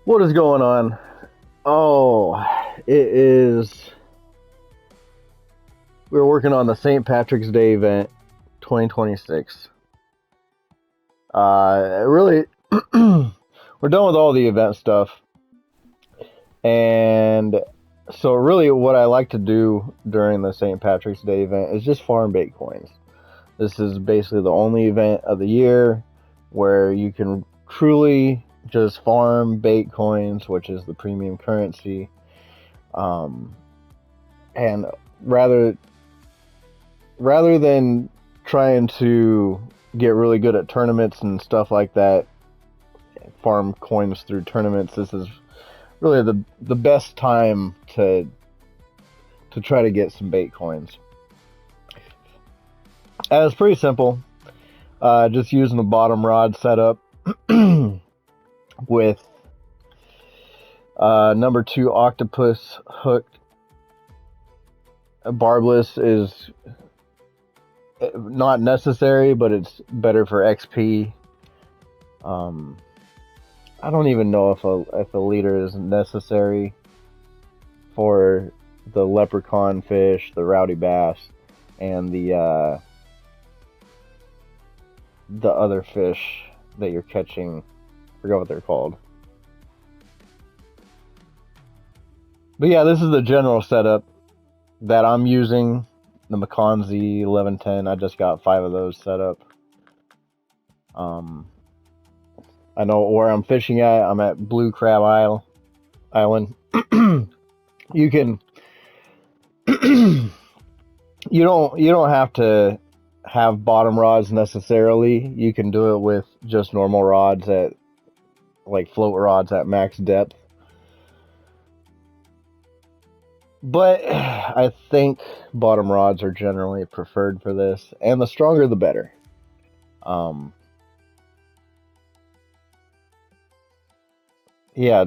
What is going on? Oh, it is. We're working on the St. Patrick's Day event 2026. Really, we're done with all the event stuff. And so, really, what I like to do during the St. Patrick's Day event is just farm Baitcoins. This is basically the only event of the year where you can truly just farm Baitcoins, which is the premium currency. And rather than trying to get really good at tournaments and stuff like that, farm coins through tournaments, this is really the best time to try to get some Baitcoins. And it's pretty simple. Just using the bottom rod setup with number 2 octopus hooked. Barbless is not necessary, but it's better for XP. I don't even know if a leader is necessary for the leprechaun fish, the rowdy bass, and the other fish that you're catching. I forgot what they're called. But yeah, this is the general setup that I'm using. The McConzie 1110. I just got 5 of those set up. I know where I'm fishing at. I'm at Blue Crab Island. You can you don't have to have bottom rods necessarily. You can do it with just normal rods at like float rods at max depth. But I think bottom rods are generally preferred for this, and the stronger the better. Yeah,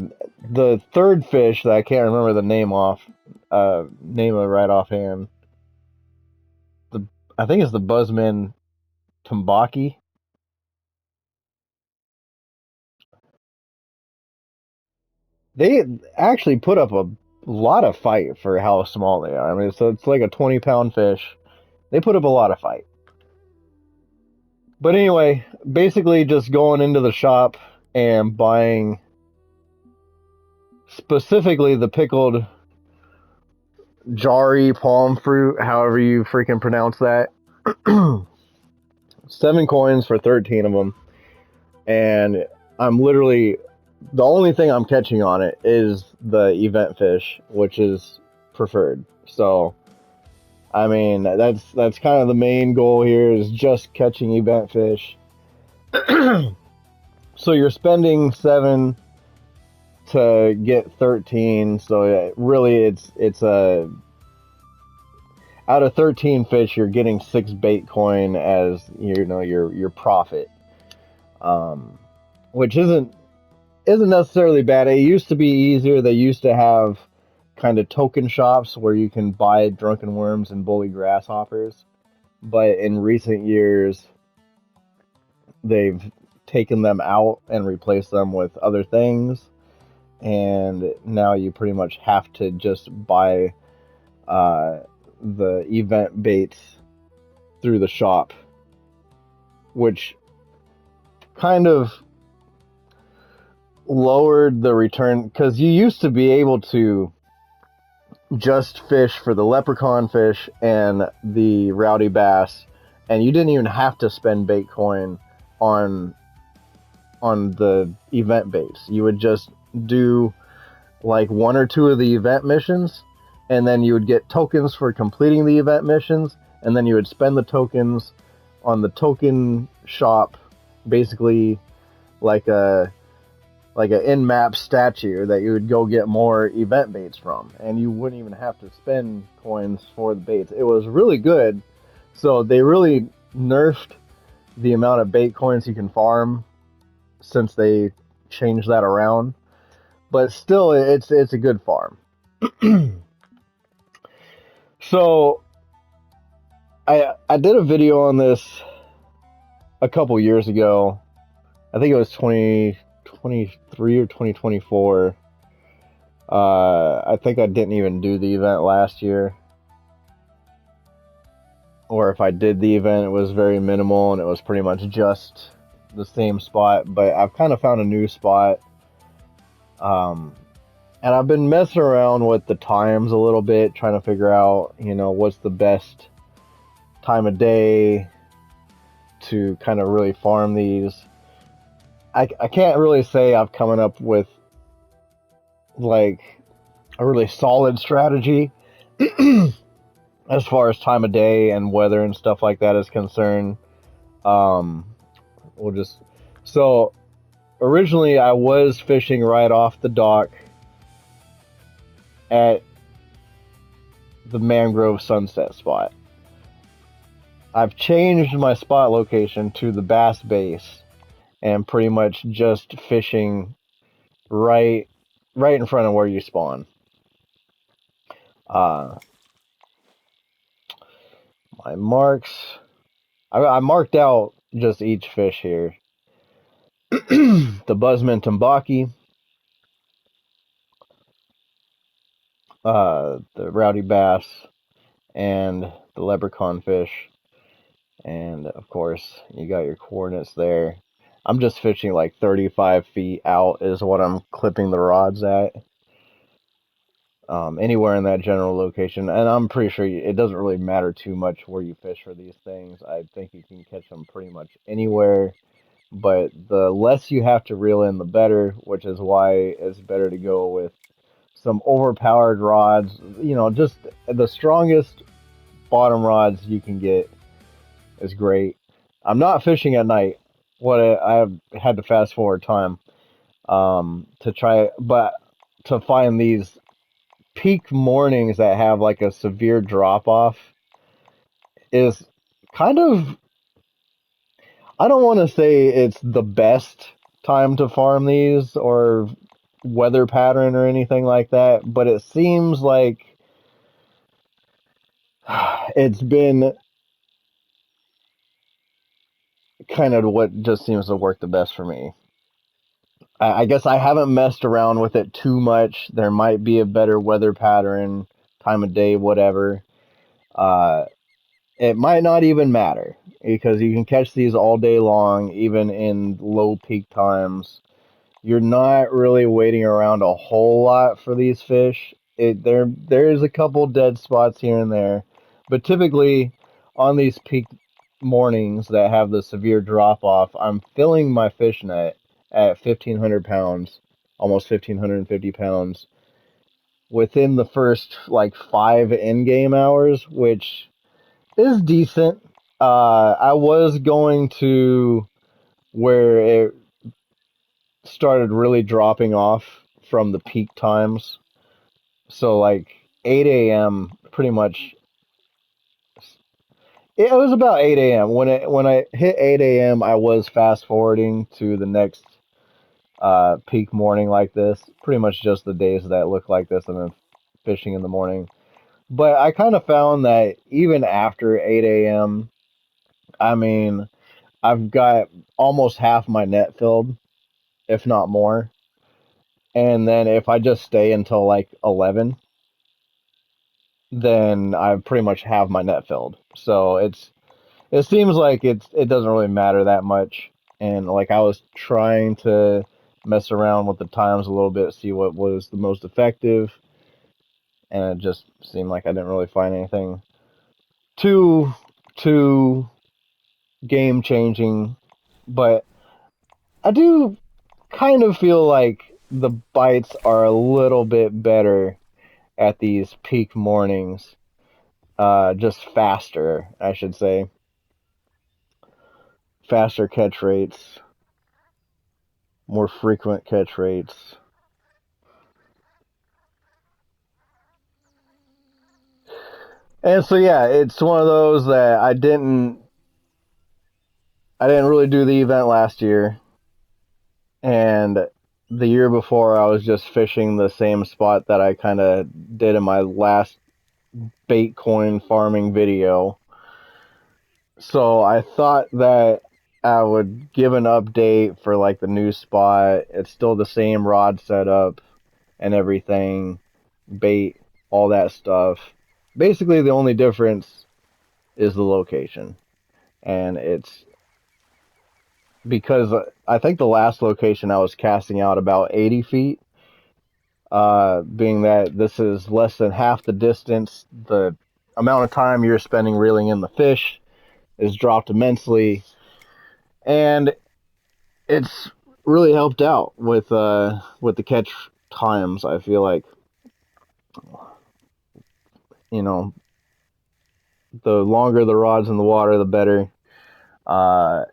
the third fish that I can't remember the name of right offhand. I think it's the Buzzman Tambaki. They actually put up a lot of fight for how small they are. I mean, so it's like a 20-pound fish. They put up a lot of fight. But anyway, basically just going into the shop and buying specifically the pickled jarry palm fruit, however you freaking pronounce that. 7 coins for 13 of them. And I'm literally, the only thing I'm catching on it is the event fish, which is preferred. So, I mean, that's kind of the main goal here, is just catching event fish. So you're spending 7 to get 13. So really, it's a out of 13 fish, you're getting 6 Baitcoin as your profit, which isn't necessarily bad. It used to be easier. They used to have kind of token shops where you can buy drunken worms and bully grasshoppers, but in recent years they've taken them out and replaced them with other things, and now you pretty much have to just buy the event baits through the shop, which kind of lowered the return, because you used to be able to just fish for the leprechaun fish and the rowdy bass, and you didn't even have to spend Baitcoin on the event baits. You would just do like 1 or 2 of the event missions, and then you would get tokens for completing the event missions, and then you would spend the tokens on the token shop, basically like an in-map statue that you would go get more event baits from, and you wouldn't even have to spend coins for the baits. It was really good. So they really nerfed the amount of bait coins you can farm since they changed that around, but still it's a good farm. So I did a video on this a couple years ago. I think it was 2020 2023 or 2024. I think I didn't even do the event last year. Or if I did the event, it was very minimal and it was pretty much just the same spot. But I've kind of found a new spot. And I've been messing around with the times a little bit, trying to figure out, what's the best time of day to kind of really farm these. I can't really say I've coming up with like a really solid strategy as far as time of day and weather and stuff like that is concerned. Um, we'll just so originally I was fishing right off the dock at the mangrove sunset spot. I've changed my spot location to the bass base and pretty much just fishing right in front of where you spawn. Uh, my marks, I marked out just each fish here. The buzzman tambaki, the rowdy bass, and the leprechaun fish. And of course, you got your coordinates there. I'm just fishing like 35 feet out is what I'm clipping the rods at. Anywhere in that general location, and I'm pretty sure it doesn't really matter too much where you fish for these things. I think you can catch them pretty much anywhere, but the less you have to reel in, the better, which is why it's better to go with some overpowered rods. Just the strongest bottom rods you can get is great. I'm not fishing at night. I've had to fast forward time to try, but to find these peak mornings that have like a severe drop off is kind of, I don't want to say it's the best time to farm these or weather pattern or anything like that, but it seems like it's been kind of what just seems to work the best for me. I guess I haven't messed around with it too much. There might be a better weather pattern, time of day, whatever. Uh, it might not even matter because you can catch these all day long, even in low peak times. You're not really waiting around a whole lot for these fish. There's a couple dead spots here and there, but typically on these peak mornings that have the severe drop off, I'm filling my fish net at 1,500 pounds, almost 1,550 pounds within the first like 5 in-game hours, which is decent. I was going to where it started really dropping off from the peak times. So like 8 a.m. pretty much. It was about 8 a.m. When I hit 8 a.m. I was fast forwarding to the next peak morning like this. Pretty much just the days that look like this and then fishing in the morning. But I kind of found that even after 8 a.m., I mean, I've got almost half my net filled, if not more. And then if I just stay until like 11, then I pretty much have my net filled. So it seems like it doesn't really matter that much. And like I was trying to mess around with the times a little bit, see what was the most effective, and it just seemed like I didn't really find anything too game changing. But I do kind of feel like the bites are a little bit better at these peak mornings. Just faster, I should say. Faster catch rates, more frequent catch rates. And so yeah, it's one of those that I didn't really do the event last year. And the year before I was just fishing the same spot that I kind of did in my last Baitcoin farming video. So I thought that I would give an update for like the new spot. It's still the same rod setup and everything, bait, all that stuff. Basically, the only difference is the location, and it's because I think the last location I was casting out about 80 feet. Being that this is less than half the distance, the amount of time you're spending reeling in the fish is dropped immensely, and it's really helped out with the catch times. I feel like, you know, the longer the rod's in the water, the better.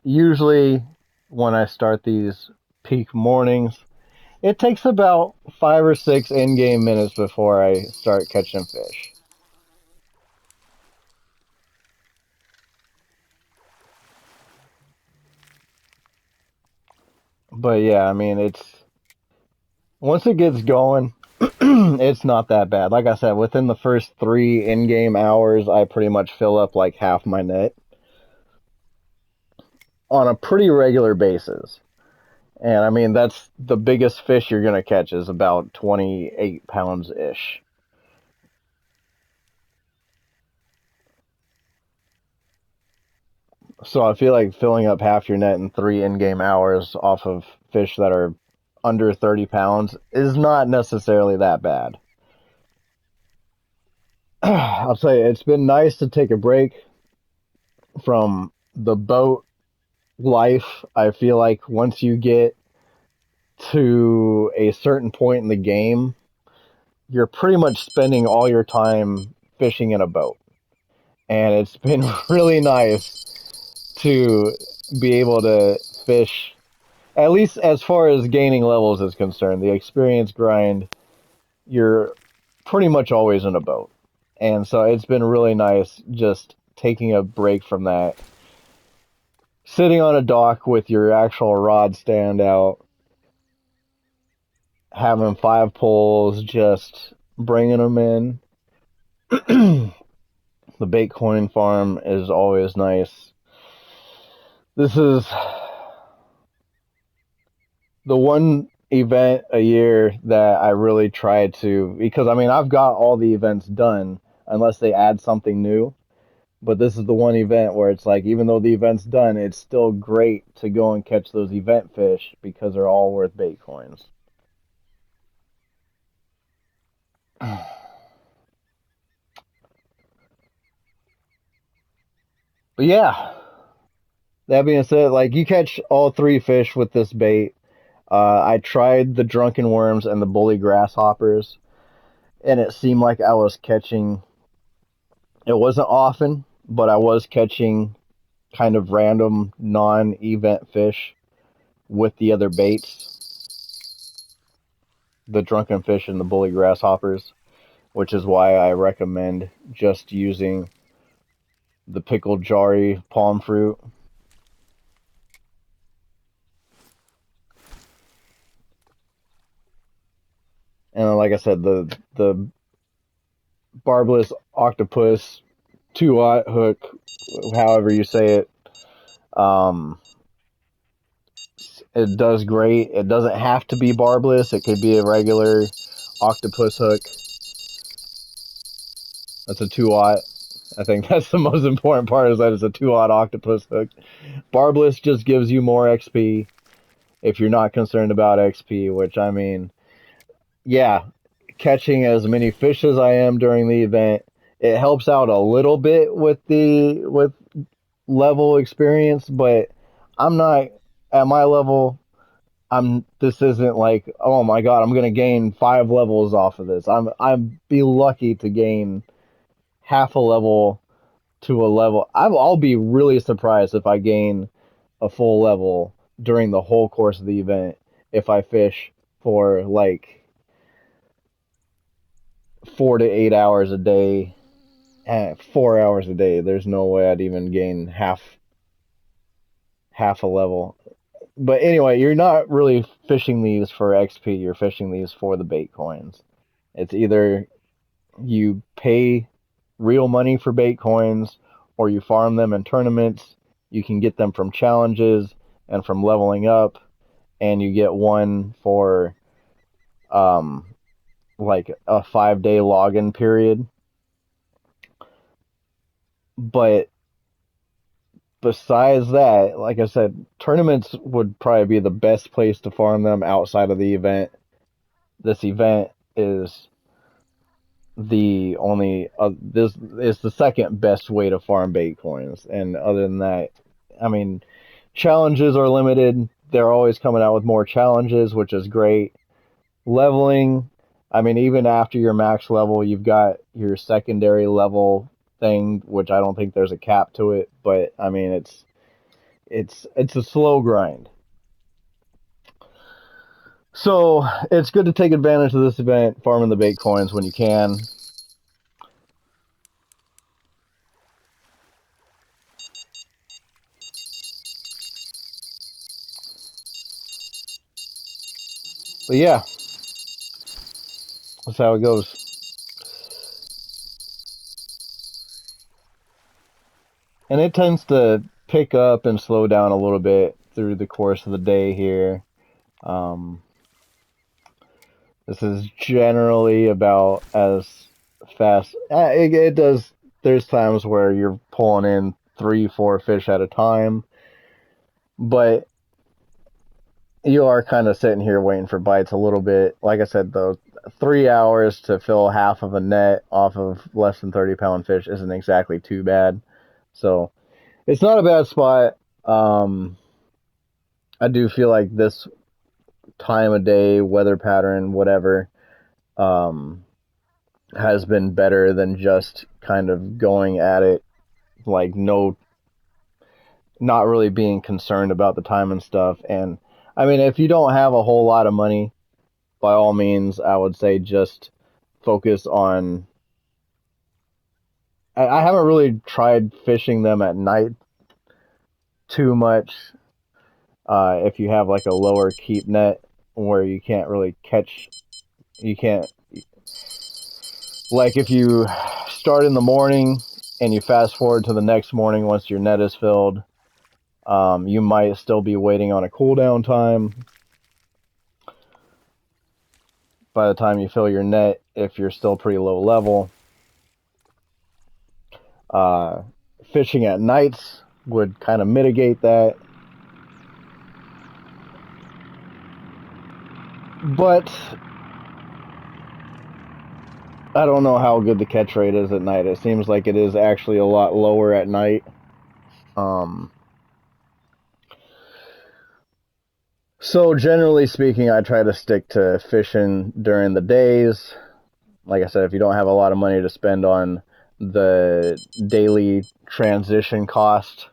Usually, when I start these peak mornings, it takes about 5 or 6 in-game minutes before I start catching fish. But yeah, I mean, it's once it gets going, it's not that bad. Like I said, within the first 3 in-game hours, I pretty much fill up like half my net on a pretty regular basis. And I mean, that's the biggest fish you're going to catch is about 28 pounds ish. So I feel like filling up half your net in 3 in-game hours off of fish that are under 30 pounds is not necessarily that bad. I'll tell you, it's been nice to take a break from the boat life. I feel like once you get to a certain point in the game, you're pretty much spending all your time fishing in a boat. And it's been really nice to be able to fish, at least as far as gaining levels is concerned. The experience grind, you're pretty much always in a boat. And so it's been really nice just taking a break from that, sitting on a dock with your actual rod stand out, having 5 poles, just bringing them in. The Baitcoin farm is always nice. This is the one event a year that I really try to, because I mean, I've got all the events done unless they add something new. But this is the one event where it's like, even though the event's done, it's still great to go and catch those event fish because they're all worth Baitcoins. But yeah, that being said, like you catch all 3 fish with this bait. I tried the drunken worms and the bully grasshoppers, and it seemed like I was catching. It wasn't often, but I was catching kind of random non-event fish with the other baits, the drunken fish and the bully grasshoppers, which is why I recommend just using the pickled jarry palm fruit. And like I said, the barbless octopus 2/0 hook, however you say it, um, it does great. It doesn't have to be barbless. It could be a regular octopus hook. That's a 2/0. I think that's the most important part is that it's a 2/0 octopus hook. Barbless just gives you more XP if you're not concerned about XP, which I mean, yeah, catching as many fish as I am during the event, it helps out a little bit with level experience, but I'm not at my level. I'm this isn't like, oh my god, I'm gonna gain 5 levels off of this. I'd be lucky to gain half a level to a level. I'll be really surprised if I gain a full level during the whole course of the event if I fish for like 4 to 8 hours a day. 4 hours a day. There's no way I'd even gain half a level. But anyway, you're not really fishing these for XP. You're fishing these for the bait coins. It's either you pay real money for bait coins or you farm them in tournaments You can get them from challenges and from leveling up, and you get one for um, like a 5-day login period. But besides that, like I said, tournaments would probably be the best place to farm them outside of the event. This event is this is the second best way to farm Baitcoins, and other than that, I mean, challenges are limited. They're always coming out with more challenges, which is great. Leveling, I mean, even after your max level, you've got your secondary level thing, which I don't think there's a cap to it, but I mean, it's a slow grind. So it's good to take advantage of this event, farming the Baitcoins when you can. But yeah, that's how it goes. And it tends to pick up and slow down a little bit through the course of the day here. Um, this is generally about as fast. It does. There's times where you're pulling in 3, 4 fish at a time, but you are kind of sitting here waiting for bites a little bit. Like I said, though, 3 hours to fill half of a net off of less than 30-pound fish isn't exactly too bad. So it's not a bad spot. I do feel like this time of day, weather pattern, whatever, um, has been better than just kind of going at it like not really being concerned about the time and stuff. And I mean, if you don't have a whole lot of money, by all means, I would say just focus on. I haven't really tried fishing them at night too much. If you have like a lower keep net where you can't really catch, you can't, like if you start in the morning and you fast forward to the next morning once your net is filled, you might still be waiting on a cooldown time by the time you fill your net if you're still pretty low level. Uh, Fishing at nights would kind of mitigate that. But I don't know how good the catch rate is at night. It seems like it is actually a lot lower at night. Um, so generally speaking, I try to stick to fishing during the days. Like I said, if you don't have a lot of money to spend on the daily transition cost,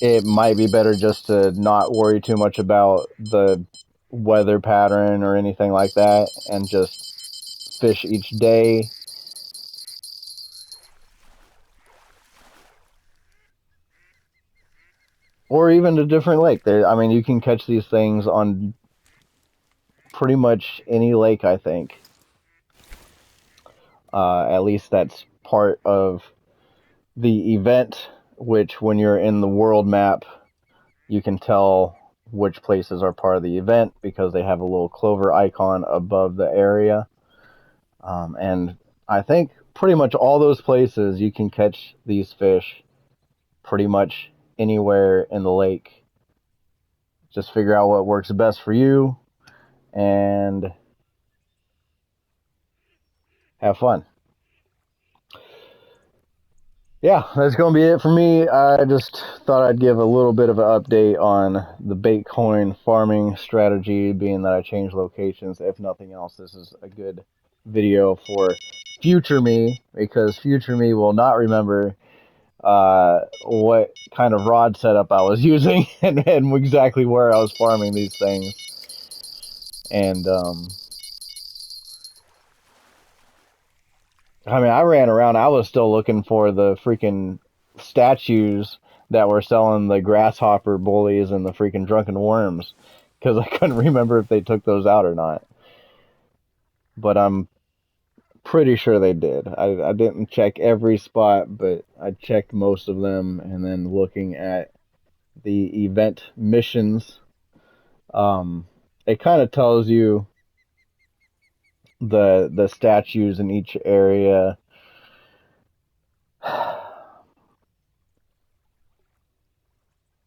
it might be better just to not worry too much about the weather pattern or anything like that and just fish each day. Or even a different lake. I mean, you can catch these things on pretty much any lake, I think. At least that's part of the event, which when you're in the world map, you can tell which places are part of the event because they have a little clover icon above the area. And I think pretty much all those places you can catch these fish pretty much anywhere in the lake. Just figure out what works best for you and have fun. Yeah, that's going to be it for me. I just thought I'd give a little bit of an update on the Baitcoin farming strategy, being that I changed locations. If nothing else, this is a good video for future me, because future me will not remember what kind of rod setup I was using and exactly where I was farming these things. And I mean, I ran around. I was still looking for the freaking statues that were selling the grasshopper bullies and the freaking drunken worms because I couldn't remember if they took those out or not. But I'm Pretty sure they did. I didn't check every spot, but I checked most of them, and then looking at the event missions, it kind of tells you the statues in each area.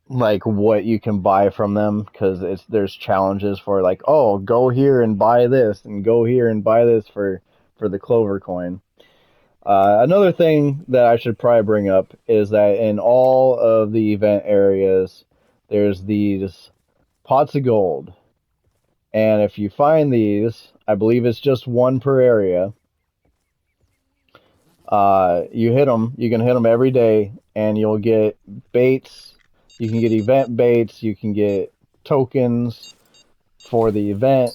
Like what you can buy from them, because there's challenges for like, oh, go here and buy this, and go here and buy this for the clover coin. Another thing that I should probably bring up is that in all of the event areas, there's these pots of gold. And if you find these, I believe it's just one per area. You hit them. You can hit them every day, and you'll get baits. You can get event baits. You can get tokens for the event,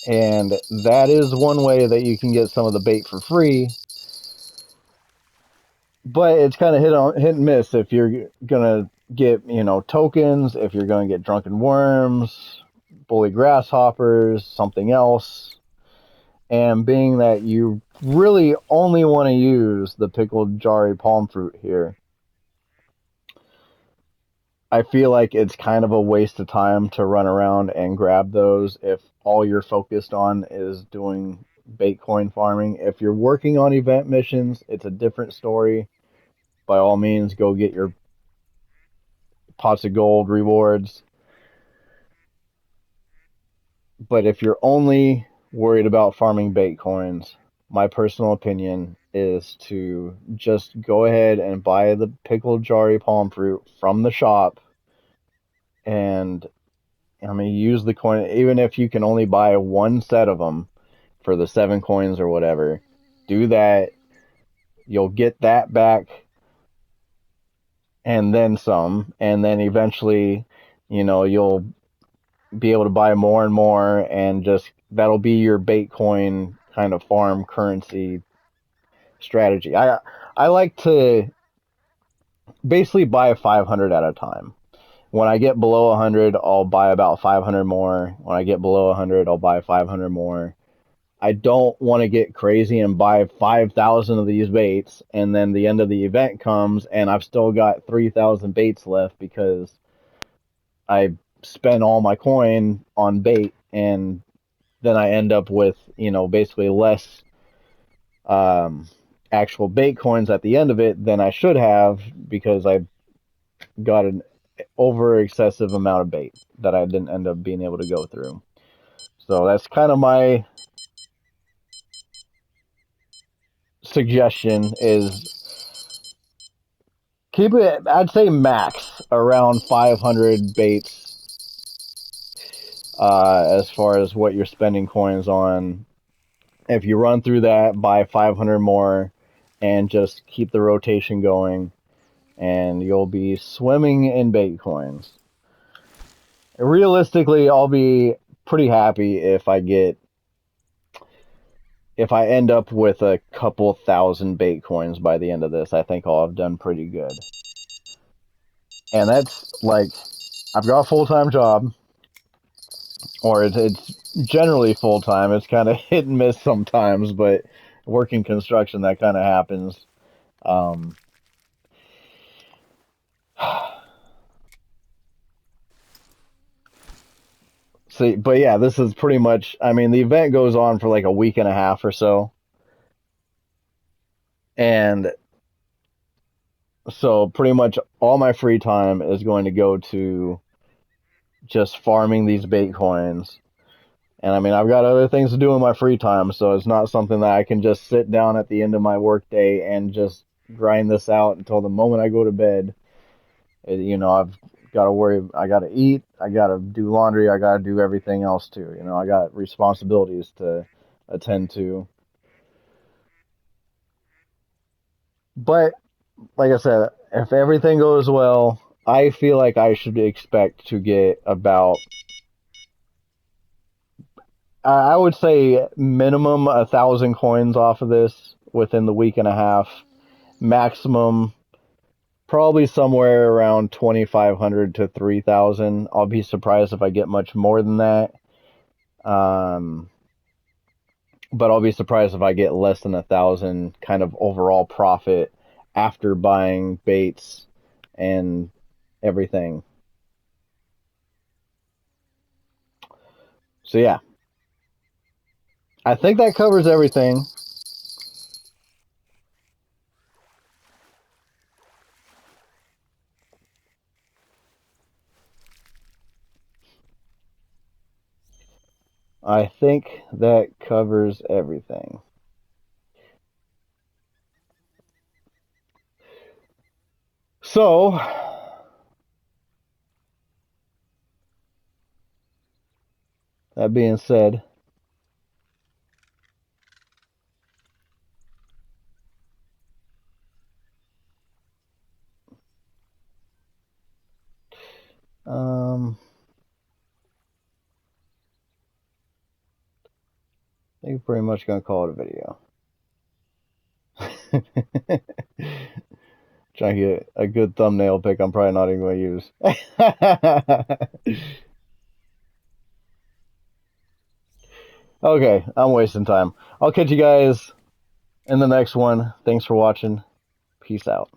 and that is one way that you can get some of the bait for free. But it's kind of hit and miss if you're gonna get tokens, if you're gonna get drunken worms, bully grasshoppers, something else. And being that you really only want to use the pickled jarry palm fruit here, I feel like it's kind of a waste of time to run around and grab those if all you're focused on is doing Baitcoin farming. If you're working on event missions, it's a different story. By all means, go get your pots of gold rewards. But if you're only worried about farming Baitcoins, my personal opinion is to just go ahead and buy the pickled jarry palm fruit from the shop, and I mean, use the coin. Even if you can only buy one set of them for the 7 coins or whatever, do that. You'll get that back and then some, and then eventually, you'll be able to buy more and more, and just that'll be your Baitcoin kind of farm currency strategy. I like to basically buy 500 at a time. When I get below 100, I'll buy about 500 more. When I get below 100, I'll buy 500 more. I don't want to get crazy and buy 5,000 of these baits, and then the end of the event comes and I've still got 3,000 baits left because I spent all my coin on bait, and then I end up with, basically less um, actual bait coins at the end of it than I should have, because I got an over excessive amount of bait that I didn't end up being able to go through. So that's kind of my suggestion, is keep it, I'd say max around 500 baits, as far as what you're spending coins on. If you run through that, buy 500 more and just keep the rotation going, and you'll be swimming in bait coins. Realistically, I'll be pretty happy if I end up with a couple thousand bait coins by the end of this. I think I'll have done pretty good. And that's like, I've got a full-time job, or it's generally full-time. It's kind of hit and miss sometimes, but working construction, that kind of happens. Um, See, but yeah, this is pretty much. I mean, the event goes on for like a week and a half or so, and so pretty much all my free time is going to go to just farming these bait coins. And I mean, I've got other things to do in my free time, so it's not something that I can just sit down at the end of my workday and just grind this out until the moment I go to bed. I've got to worry. I got to eat. I got to do laundry. I got to do everything else too. I got responsibilities to attend to. But like I said, if everything goes well, I feel like I should expect to get about, I would say, minimum 1,000 coins off of this within the week and a half. Maximum, probably somewhere around 2,500 to 3,000. I'll be surprised if I get much more than that. Um, but I'll be surprised if I get less than 1,000 kind of overall profit after buying baits and everything. So yeah, I think that covers everything. I think that covers everything. So, that being said, um, I think we're pretty much gonna call it a video. Trying to get a good thumbnail pick. I'm probably not even gonna use. Okay, I'm wasting time. I'll catch you guys in the next one. Thanks for watching. Peace out.